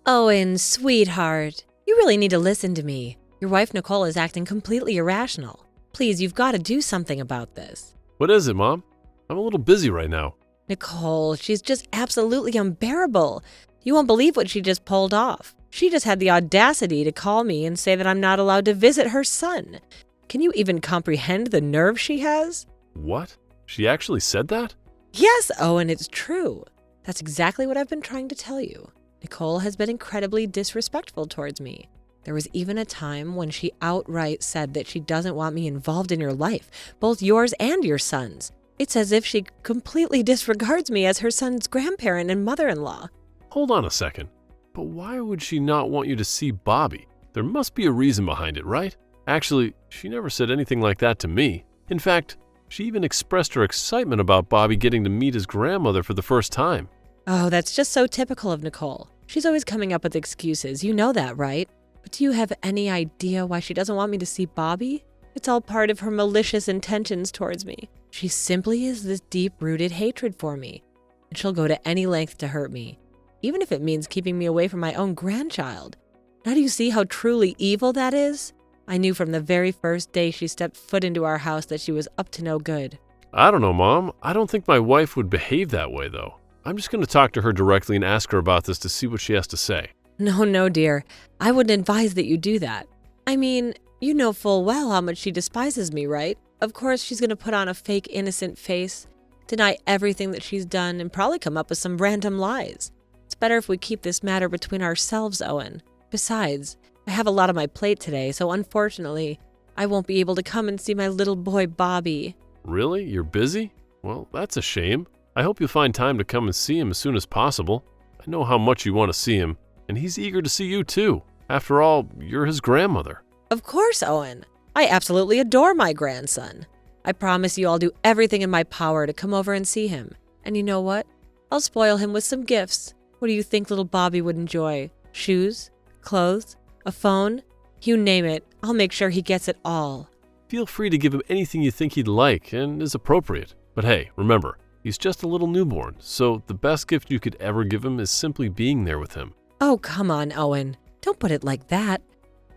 Owen, sweetheart, you really need to listen to me. Your wife Nicole is acting completely irrational. Please, you've got to do something about this. What is it, Mom? I'm a little busy right now. Nicole, she's just absolutely unbearable. You won't believe what she just pulled off. She just had the audacity to call me and say that I'm not allowed to visit her son. Can you even comprehend the nerve she has? What? She actually said that? Yes, Owen, it's true. That's exactly what I've been trying to tell you. Nicole has been incredibly disrespectful towards me. There was even a time when she outright said that she doesn't want me involved in your life, both yours and your son's. It's as if she completely disregards me as her son's grandparent and mother-in-law. Hold on a second. But why would she not want you to see Bobby? There must be a reason behind it, right? Actually, she never said anything like that to me. In fact, she even expressed her excitement about Bobby getting to meet his grandmother for the first time. Oh, that's just so typical of Nicole. She's always coming up with excuses. You know that, right? But do you have any idea why she doesn't want me to see Bobby? It's all part of her malicious intentions towards me. She simply has this deep-rooted hatred for me, and she'll go to any length to hurt me, even if it means keeping me away from my own grandchild. Now do you see how truly evil that is? I knew from the very first day she stepped foot into our house that she was up to no good. I don't know, Mom. I don't think my wife would behave that way, though. I'm just going to talk to her directly and ask her about this to see what she has to say. No, dear. I wouldn't advise that you do that. I mean, you know full well how much she despises me, right? Of course, she's going to put on a fake innocent face, deny everything that she's done, and probably come up with some random lies. It's better if we keep this matter between ourselves, Owen. Besides, I have a lot on my plate today, so unfortunately, I won't be able to come and see my little boy, Bobby. Really? You're busy? Well, that's a shame. I hope you'll find time to come and see him as soon as possible. I know how much you want to see him, and he's eager to see you too. After all, you're his grandmother. Of course, Owen. I absolutely adore my grandson. I promise you I'll do everything in my power to come over and see him. And you know what? I'll spoil him with some gifts. What do you think little Bobby would enjoy? Shoes? Clothes? A phone? You name it. I'll make sure he gets it all. Feel free to give him anything you think he'd like and is appropriate. But hey, remember, he's just a little newborn, so the best gift you could ever give him is simply being there with him. Oh, come on, Owen. Don't put it like that.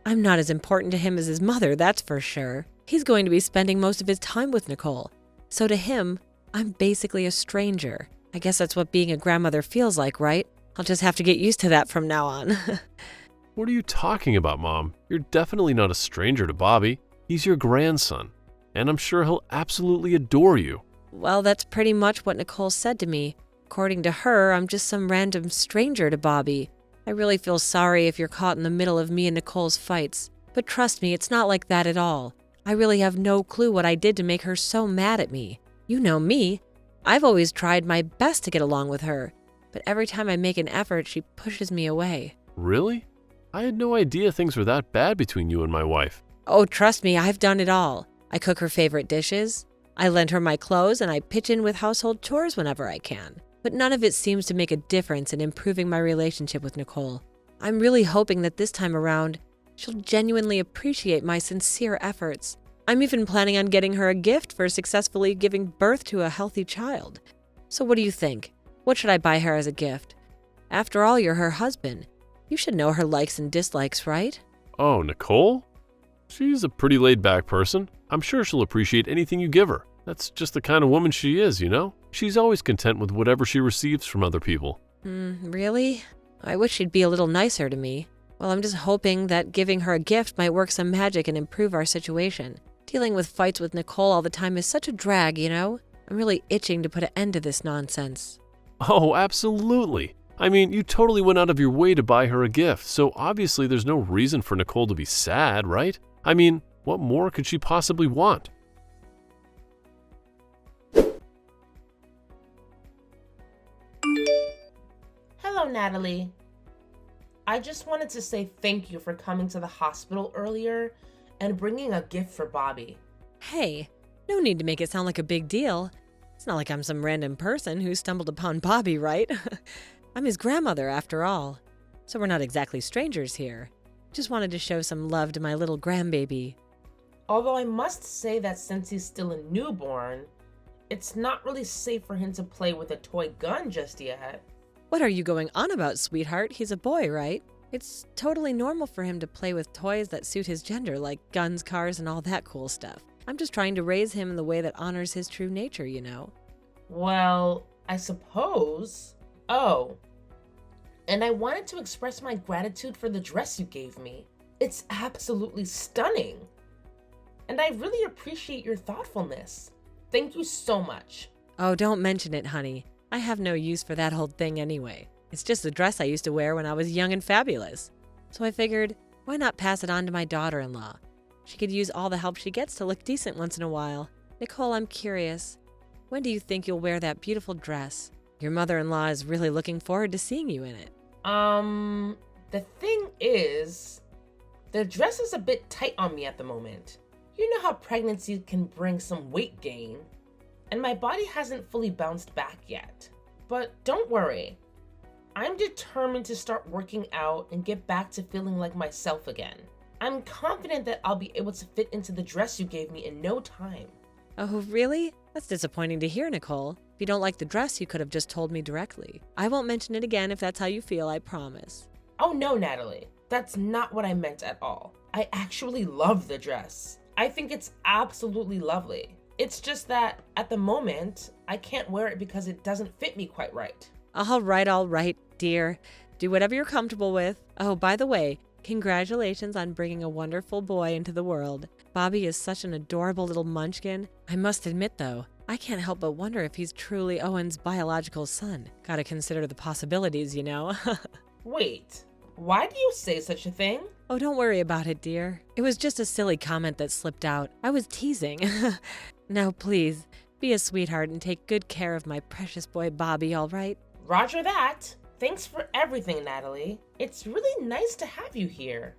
I'm not as important to him as his mother, that's for sure. He's going to be spending most of his time with Nicole. So to him, I'm basically a stranger. I guess that's what being a grandmother feels like, right? I'll just have to get used to that from now on. What are you talking about, Mom? You're definitely not a stranger to Bobby. He's your grandson, and I'm sure he'll absolutely adore you. Well, that's pretty much what Nicole said to me. According to her, I'm just some random stranger to Bobby. I really feel sorry if you're caught in the middle of me and Nicole's fights. But trust me, it's not like that at all. I really have no clue what I did to make her so mad at me. You know me. I've always tried my best to get along with her. But every time I make an effort, she pushes me away. Really? I had no idea things were that bad between you and my wife. Oh, trust me, I've done it all. I cook her favorite dishes, I lend her my clothes, and I pitch in with household chores whenever I can. But none of it seems to make a difference in improving my relationship with Nicole. I'm really hoping that this time around, she'll genuinely appreciate my sincere efforts. I'm even planning on getting her a gift for successfully giving birth to a healthy child. So what do you think? What should I buy her as a gift? After all, you're her husband. You should know her likes and dislikes, right? Oh, Nicole? She's a pretty laid-back person. I'm sure she'll appreciate anything you give her. That's just the kind of woman she is, you know? She's always content with whatever she receives from other people. Really? I wish she'd be a little nicer to me. Well, I'm just hoping that giving her a gift might work some magic and improve our situation. Dealing with fights with Nicole all the time is such a drag, you know? I'm really itching to put an end to this nonsense. Oh, absolutely. I mean, you totally went out of your way to buy her a gift, so obviously there's no reason for Nicole to be sad, right? I mean, what more could she possibly want? Hello, Natalie. I just wanted to say thank you for coming to the hospital earlier and bringing a gift for Bobby. Hey, no need to make it sound like a big deal. It's not like I'm some random person who stumbled upon Bobby, right? I'm his grandmother, after all. So we're not exactly strangers here. Just wanted to show some love to my little grandbaby. Although I must say that since he's still a newborn, it's not really safe for him to play with a toy gun just yet. What are you going on about, sweetheart? He's a boy, right? It's totally normal for him to play with toys that suit his gender, like guns, cars, and all that cool stuff. I'm just trying to raise him in the way that honors his true nature, you know? Well, I suppose. Oh, and I wanted to express my gratitude for the dress you gave me. It's absolutely stunning. And I really appreciate your thoughtfulness. Thank you so much. Oh, don't mention it, honey. I have no use for that old thing anyway. It's just a dress I used to wear when I was young and fabulous. So I figured, why not pass it on to my daughter-in-law? She could use all the help she gets to look decent once in a while. Nicole, I'm curious. When do you think you'll wear that beautiful dress? Your mother-in-law is really looking forward to seeing you in it. The thing is, the dress is a bit tight on me at the moment. You know how pregnancy can bring some weight gain, and my body hasn't fully bounced back yet. But don't worry. I'm determined to start working out and get back to feeling like myself again. I'm confident that I'll be able to fit into the dress you gave me in no time. Oh, really? That's disappointing to hear, Nicole. If you don't like the dress, you could have just told me directly. I won't mention it again if that's how you feel, I promise. Oh no, Natalie. That's not what I meant at all. I actually love the dress. I think it's absolutely lovely. It's just that, at the moment, I can't wear it because it doesn't fit me quite right. All right, dear. Do whatever you're comfortable with. Oh, by the way, congratulations on bringing a wonderful boy into the world. Bobby is such an adorable little munchkin. I must admit, though, I can't help but wonder if he's truly Owen's biological son. Gotta consider the possibilities, you know? Wait, why do you say such a thing? Oh, don't worry about it, dear. It was just a silly comment that slipped out. I was teasing. Now, please, be a sweetheart and take good care of my precious boy Bobby, all right? Roger that. Thanks for everything, Natalie. It's really nice to have you here.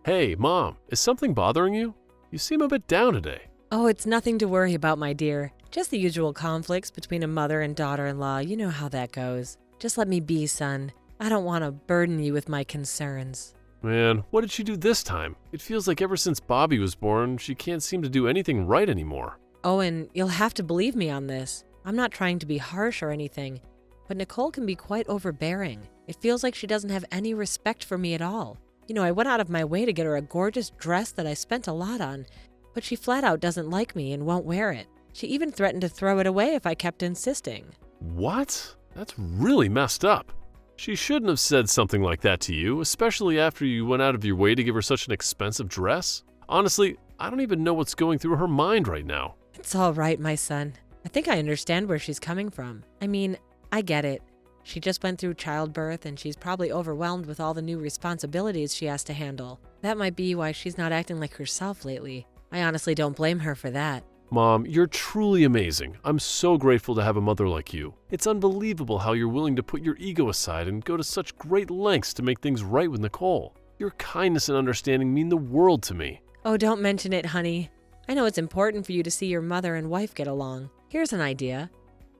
Hey, Mom, is something bothering you? You seem a bit down today. Oh, it's nothing to worry about, my dear. Just the usual conflicts between a mother and daughter-in-law. You know how that goes. Just let me be, son. I don't want to burden you with my concerns. Man, what did she do this time? It feels like ever since Bobby was born, she can't seem to do anything right anymore. Owen, you'll have to believe me on this. I'm not trying to be harsh or anything, but Nicole can be quite overbearing. It feels like she doesn't have any respect for me at all. You know, I went out of my way to get her a gorgeous dress that I spent a lot on, but she flat out doesn't like me and won't wear it. She even threatened to throw it away if I kept insisting. What? That's really messed up. She shouldn't have said something like that to you, especially after you went out of your way to give her such an expensive dress. Honestly, I don't even know what's going through her mind right now. It's all right, my son. I think I understand where she's coming from. I mean, I get it. She just went through childbirth and she's probably overwhelmed with all the new responsibilities she has to handle. That might be why she's not acting like herself lately. I honestly don't blame her for that. Mom, you're truly amazing. I'm so grateful to have a mother like you. It's unbelievable how you're willing to put your ego aside and go to such great lengths to make things right with Nicole. Your kindness and understanding mean the world to me. Oh, don't mention it, honey. I know it's important for you to see your mother and wife get along. Here's an idea.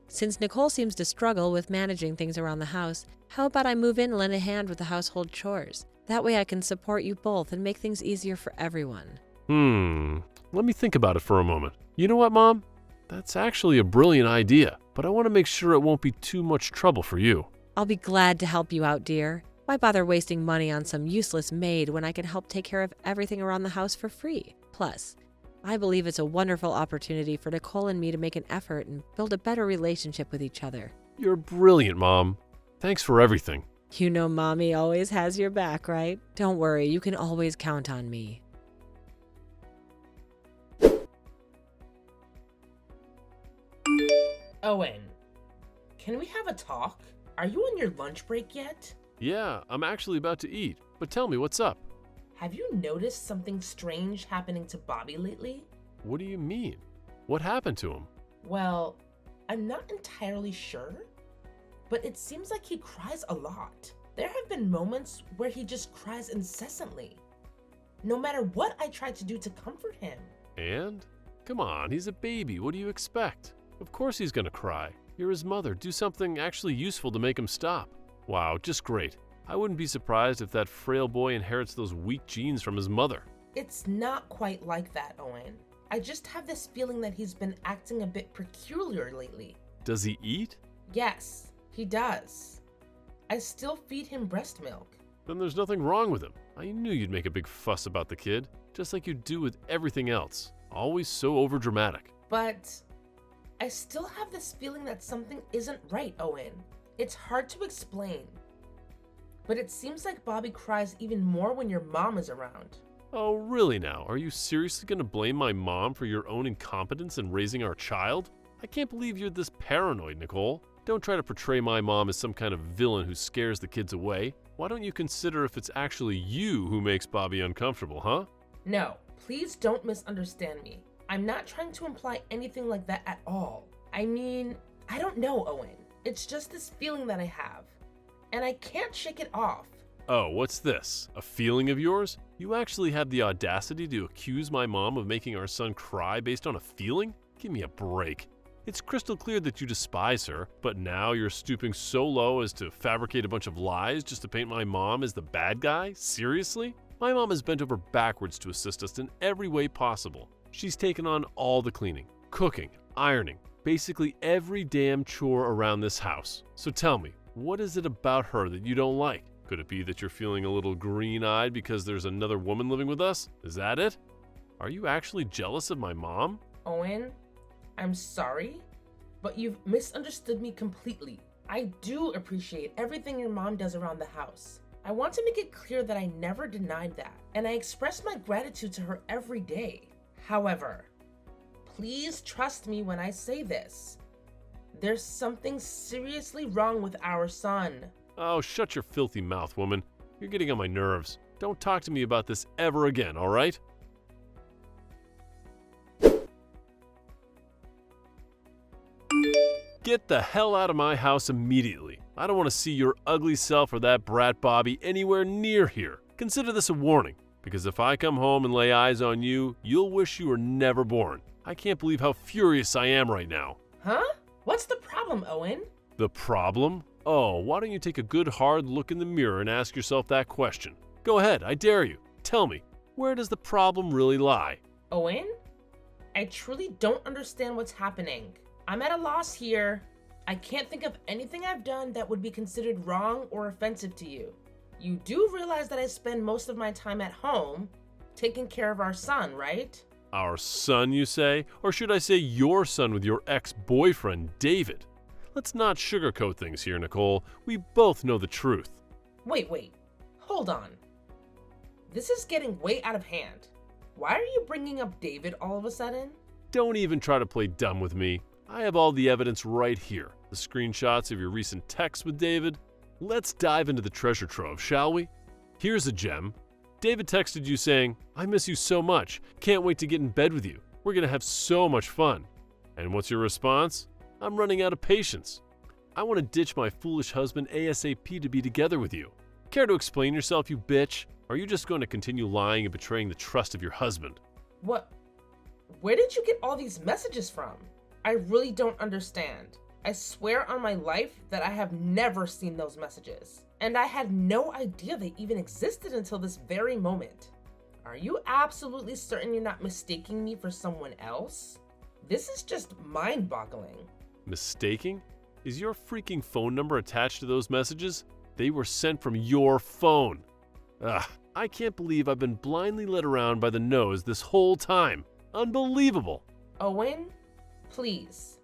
Since Nicole seems to struggle with managing things around the house, how about I move in and lend a hand with the household chores? That way I can support you both and make things easier for everyone. Let me think about it for a moment. You know what, Mom? That's actually a brilliant idea, but I want to make sure it won't be too much trouble for you. I'll be glad to help you out, dear. Why bother wasting money on some useless maid when I can help take care of everything around the house for free? Plus, I believe it's a wonderful opportunity for Nicole and me to make an effort and build a better relationship with each other. You're brilliant, Mom. Thanks for everything. You know Mommy always has your back, right? Don't worry, you can always count on me. Owen, can we have a talk? Are you on your lunch break yet? Yeah, I'm actually about to eat, but tell me what's up. Have you noticed something strange happening to Bobby lately? What do you mean? What happened to him? Well, I'm not entirely sure, but it seems like he cries a lot. There have been moments where he just cries incessantly, no matter what I try to do to comfort him. And? Come on, he's a baby. What do you expect? Of course he's gonna cry. You're his mother. Do something actually useful to make him stop. Wow, just great. I wouldn't be surprised if that frail boy inherits those weak genes from his mother. It's not quite like that, Owen. I just have this feeling that he's been acting a bit peculiar lately. Does he eat? Yes, he does. I still feed him breast milk. Then there's nothing wrong with him. I knew you'd make a big fuss about the kid, just like you do with everything else. Always so overdramatic. But I still have this feeling that something isn't right, Owen. It's hard to explain. But it seems like Bobby cries even more when your mom is around. Oh, really now? Are you seriously going to blame my mom for your own incompetence in raising our child? I can't believe you're this paranoid, Nicole. Don't try to portray my mom as some kind of villain who scares the kids away. Why don't you consider if it's actually you who makes Bobby uncomfortable, huh? No, please don't misunderstand me. I'm not trying to imply anything like that at all. I mean, I don't know, Owen. It's just this feeling that I have, and I can't shake it off. Oh, what's this? A feeling of yours? You actually have the audacity to accuse my mom of making our son cry based on a feeling? Give me a break. It's crystal clear that you despise her, but now you're stooping so low as to fabricate a bunch of lies just to paint my mom as the bad guy? Seriously? My mom has bent over backwards to assist us in every way possible. She's taken on all the cleaning, cooking, ironing, basically every damn chore around this house. So tell me, what is it about her that you don't like? Could it be that you're feeling a little green-eyed because there's another woman living with us? Is that it? Are you actually jealous of my mom? Owen, I'm sorry, but you've misunderstood me completely. I do appreciate everything your mom does around the house. I want to make it clear that I never denied that, and I express my gratitude to her every day. However, please trust me when I say this. There's something seriously wrong with our son. Oh, shut your filthy mouth, woman. You're getting on my nerves. Don't talk to me about this ever again, all right? Get the hell out of my house immediately. I don't want to see your ugly self or that brat Bobby anywhere near here. Consider this a warning, because if I come home and lay eyes on you, you'll wish you were never born. I can't believe how furious I am right now. Huh? What's the problem, Owen? The problem? Oh, why don't you take a good hard look in the mirror and ask yourself that question? Go ahead, I dare you. Tell me, where does the problem really lie? Owen? I truly don't understand what's happening. I'm at a loss here. I can't think of anything I've done that would be considered wrong or offensive to you. You do realize that I spend most of my time at home taking care of our son, right? Our son, you say? Or should I say your son with your ex-boyfriend, David? Let's not sugarcoat things here, Nicole. We both know the truth. Wait. Hold on. This is getting way out of hand. Why are you bringing up David all of a sudden? Don't even try to play dumb with me. I have all the evidence right here. The screenshots of your recent texts with David. Let's dive into the treasure trove, shall we? Here's a gem. David texted you saying, "I miss you so much. Can't wait to get in bed with you. We're going to have so much fun." And what's your response? "I'm running out of patience. I want to ditch my foolish husband ASAP to be together with you." Care to explain yourself, you bitch? Or are you just going to continue lying and betraying the trust of your husband? What? Where did you get all these messages from? I really don't understand. I swear on my life that I have never seen those messages. And I had no idea they even existed until this very moment. Are you absolutely certain you're not mistaking me for someone else? This is just mind-boggling. Mistaking? Is your freaking phone number attached to those messages? They were sent from your phone. Ugh, I can't believe I've been blindly led around by the nose this whole time. Unbelievable. Owen, please.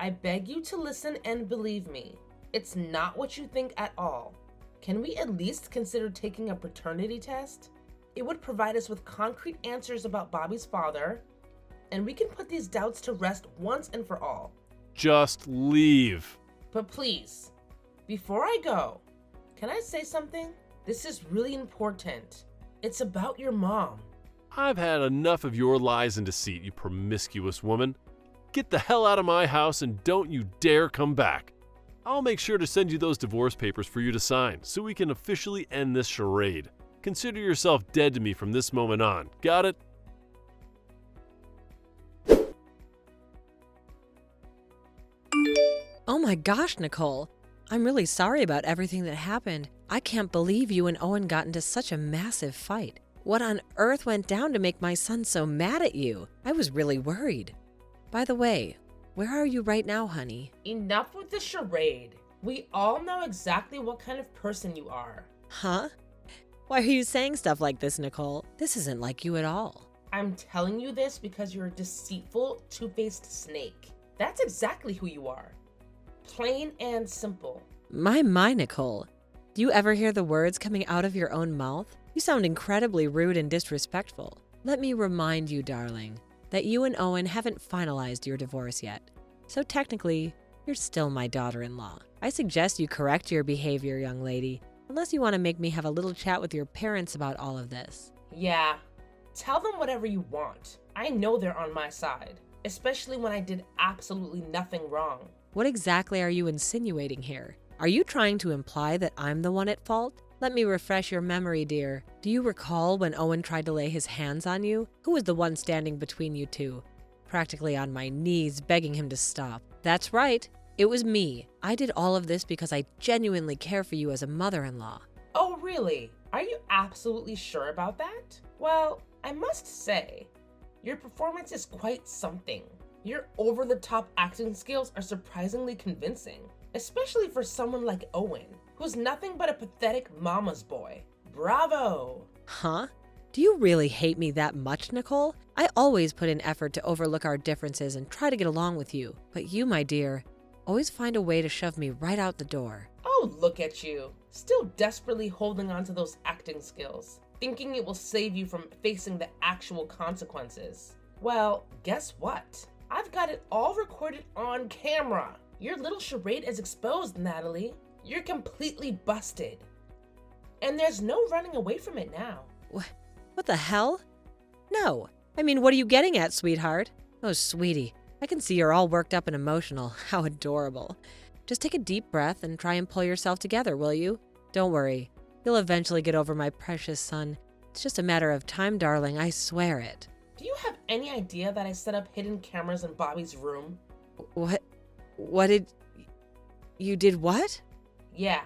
I beg you to listen and believe me. It's not what you think at all. Can we at least consider taking a paternity test? It would provide us with concrete answers about Bobby's father, and we can put these doubts to rest once and for all. Just leave. But please, before I go, can I say something? This is really important. It's about your mom. I've had enough of your lies and deceit, you promiscuous woman. Get the hell out of my house and don't you dare come back. I'll make sure to send you those divorce papers for you to sign so we can officially end this charade. Consider yourself dead to me from this moment on. Got it? Oh my gosh, Nicole. I'm really sorry about everything that happened. I can't believe you and Owen got into such a massive fight. What on earth went down to make my son so mad at you? I was really worried. By the way, where are you right now, honey? Enough with the charade. We all know exactly what kind of person you are. Huh? Why are you saying stuff like this, Nicole? This isn't like you at all. I'm telling you this because you're a deceitful, two-faced snake. That's exactly who you are. Plain and simple. My, Nicole. Do you ever hear the words coming out of your own mouth? You sound incredibly rude and disrespectful. Let me remind you, darling, that you and Owen haven't finalized your divorce yet. So technically, you're still my daughter-in-law. I suggest you correct your behavior, young lady, unless you want to make me have a little chat with your parents about all of this. Yeah, tell them whatever you want. I know they're on my side, especially when I did absolutely nothing wrong. What exactly are you insinuating here? Are you trying to imply that I'm the one at fault? Let me refresh your memory, dear. Do you recall when Owen tried to lay his hands on you? Who was the one standing between you two? Practically on my knees begging him to stop. That's right. It was me. I did all of this because I genuinely care for you as a mother-in-law. Oh, really? Are you absolutely sure about that? Well, I must say, your performance is quite something. Your over-the-top acting skills are surprisingly convincing, especially for someone like Owen, who's nothing but a pathetic mama's boy. Bravo! Huh? Do you really hate me that much, Nicole? I always put in effort to overlook our differences and try to get along with you. But you, my dear, always find a way to shove me right out the door. Oh, look at you, still desperately holding on to those acting skills, thinking it will save you from facing the actual consequences. Well, guess what? I've got it all recorded on camera. Your little charade is exposed, Natalie. You're completely busted. And there's no running away from it now. What the hell? No. I mean, what are you getting at, sweetheart? Oh, sweetie, I can see you're all worked up and emotional. How adorable. Just take a deep breath and try and pull yourself together, will you? Don't worry. You'll eventually get over my precious son. It's just a matter of time, darling. I swear it. Do you have any idea that I set up hidden cameras in Bobby's room? What did... You did what? Yeah,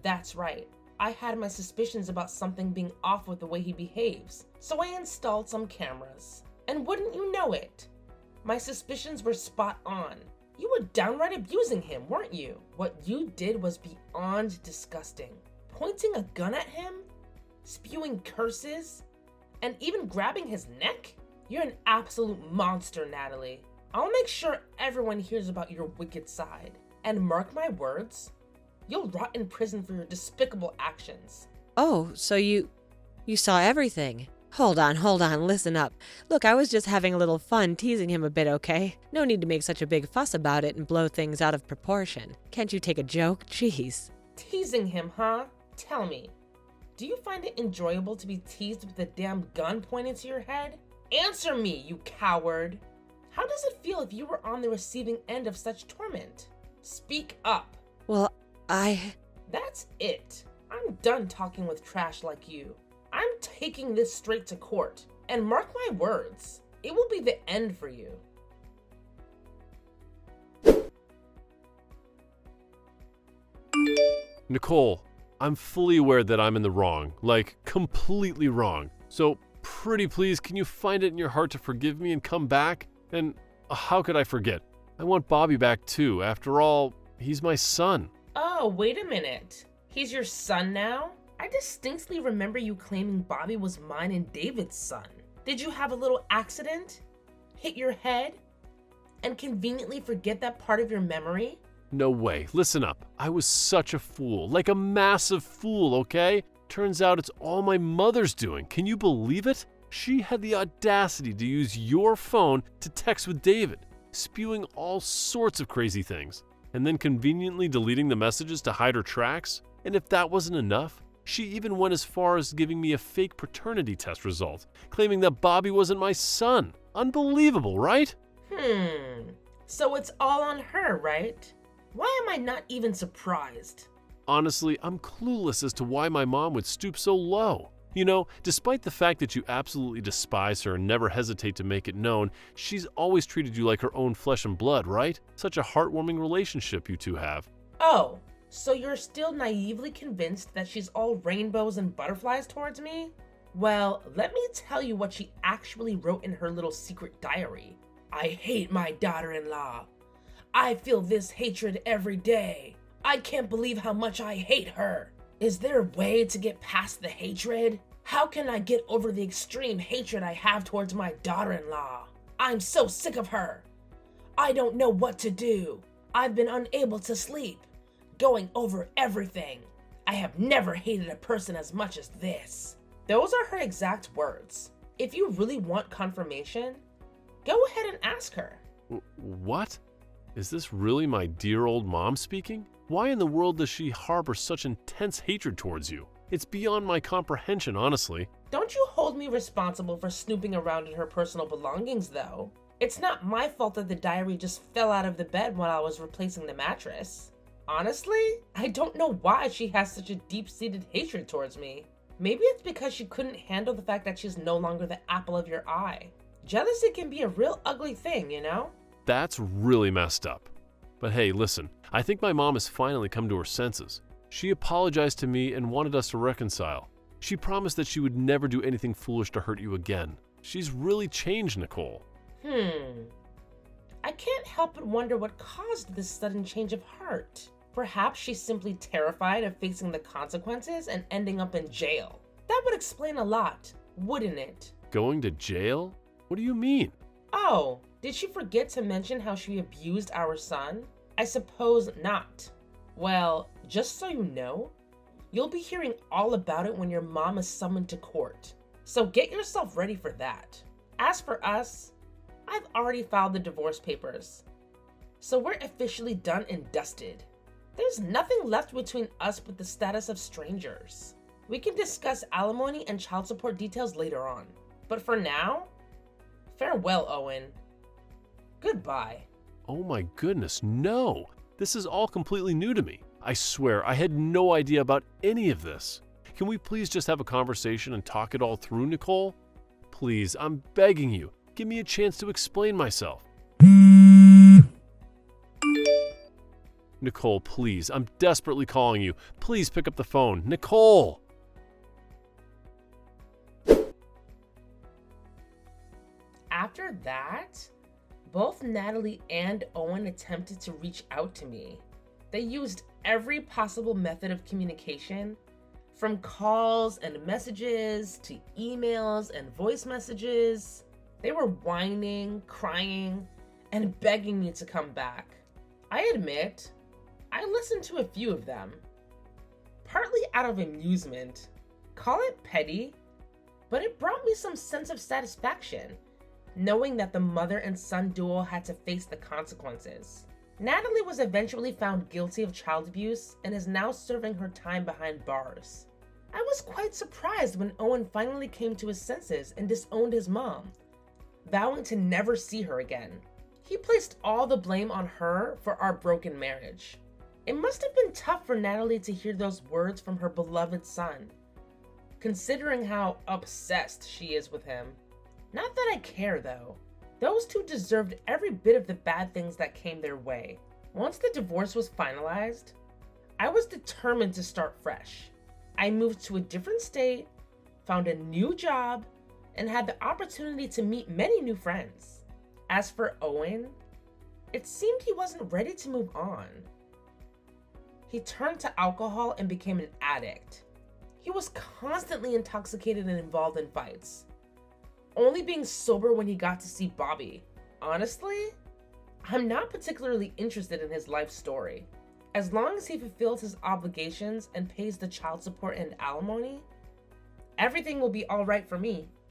that's right. I had my suspicions about something being off with the way he behaves, so I installed some cameras. And wouldn't you know it, my suspicions were spot on. You were downright abusing him, weren't you? What you did was beyond disgusting. Pointing a gun at him, spewing curses, and even grabbing his neck? You're an absolute monster, Natalie. I'll make sure everyone hears about your wicked side. And mark my words, you'll rot in prison for your despicable actions. Oh, so you saw everything. Hold on, listen up. Look, I was just having a little fun teasing him a bit, okay? No need to make such a big fuss about it and blow things out of proportion. Can't you take a joke? Jeez. Teasing him, huh? Tell me, do you find it enjoyable to be teased with a damn gun pointed to your head? Answer me, you coward! How does it feel if you were on the receiving end of such torment? Speak up. Well, That's it. I'm done talking with trash like you. I'm taking this straight to court. And mark my words, it will be the end for you. Nicole, I'm fully aware that I'm in the wrong, like completely wrong. So pretty please, can you find it in your heart to forgive me and come back? And how could I forget? I want Bobby back too. After all, he's my son. Oh, wait a minute. He's your son now? I distinctly remember you claiming Bobby was mine and David's son. Did you have a little accident? Hit your head? And conveniently forget that part of your memory? No way. Listen up. I was such a fool. Like a massive fool, okay? Turns out it's all my mother's doing. Can you believe it? She had the audacity to use your phone to text with David, spewing all sorts of crazy things, and then conveniently deleting the messages to hide her tracks. And if that wasn't enough, she even went as far as giving me a fake paternity test result, claiming that Bobby wasn't my son. Unbelievable, right? So it's all on her, right? Why am I not even surprised? Honestly, I'm clueless as to why my mom would stoop so low. You know, despite the fact that you absolutely despise her and never hesitate to make it known, she's always treated you like her own flesh and blood, right? Such a heartwarming relationship you two have. Oh, so you're still naively convinced that she's all rainbows and butterflies towards me? Well, let me tell you what she actually wrote in her little secret diary. I hate my daughter-in-law. I feel this hatred every day. I can't believe how much I hate her. Is there a way to get past the hatred? How can I get over the extreme hatred I have towards my daughter-in-law? I'm so sick of her. I don't know what to do. I've been unable to sleep, going over everything. I have never hated a person as much as this. Those are her exact words. If you really want confirmation, go ahead and ask her. What? Is this really my dear old mom speaking? Why in the world does she harbor such intense hatred towards you? It's beyond my comprehension, honestly. Don't you hold me responsible for snooping around in her personal belongings, though. It's not my fault that the diary just fell out of the bed while I was replacing the mattress. Honestly, I don't know why she has such a deep-seated hatred towards me. Maybe it's because she couldn't handle the fact that she's no longer the apple of your eye. Jealousy can be a real ugly thing, you know? That's really messed up. But hey, listen, I think my mom has finally come to her senses. She apologized to me and wanted us to reconcile. She promised that she would never do anything foolish to hurt you again. She's really changed, Nicole. I can't help but wonder what caused this sudden change of heart. Perhaps she's simply terrified of facing the consequences and ending up in jail. That would explain a lot, wouldn't it? Going to jail? What do you mean? Oh, did she forget to mention how she abused our son? I suppose not. Well, just so you know, you'll be hearing all about it when your mom is summoned to court. So get yourself ready for that. As for us, I've already filed the divorce papers. So we're officially done and dusted. There's nothing left between us but the status of strangers. We can discuss alimony and child support details later on. But for now, farewell, Owen. Goodbye. Oh my goodness, no! This is all completely new to me. I swear, I had no idea about any of this. Can we please just have a conversation and talk it all through, Nicole? Please, I'm begging you, give me a chance to explain myself. Nicole, please, I'm desperately calling you. Please pick up the phone. Nicole! After that, both Natalie and Owen attempted to reach out to me. They used every possible method of communication, from calls and messages to emails and voice messages. They were whining, crying, and begging me to come back. I admit, I listened to a few of them, partly out of amusement. Call it petty, but it brought me some sense of satisfaction, knowing that the mother and son duo had to face the consequences. Natalie was eventually found guilty of child abuse and is now serving her time behind bars. I was quite surprised when Owen finally came to his senses and disowned his mom, vowing to never see her again. He placed all the blame on her for our broken marriage. It must have been tough for Natalie to hear those words from her beloved son, considering how obsessed she is with him. Not that I care though. Those two deserved every bit of the bad things that came their way. Once the divorce was finalized, I was determined to start fresh. I moved to a different state, found a new job, and had the opportunity to meet many new friends. As for Owen, it seemed he wasn't ready to move on. He turned to alcohol and became an addict. He was constantly intoxicated and involved in fights, only being sober when he got to see Bobby. Honestly, I'm not particularly interested in his life story. As long as he fulfills his obligations and pays the child support and alimony, everything will be all right for me.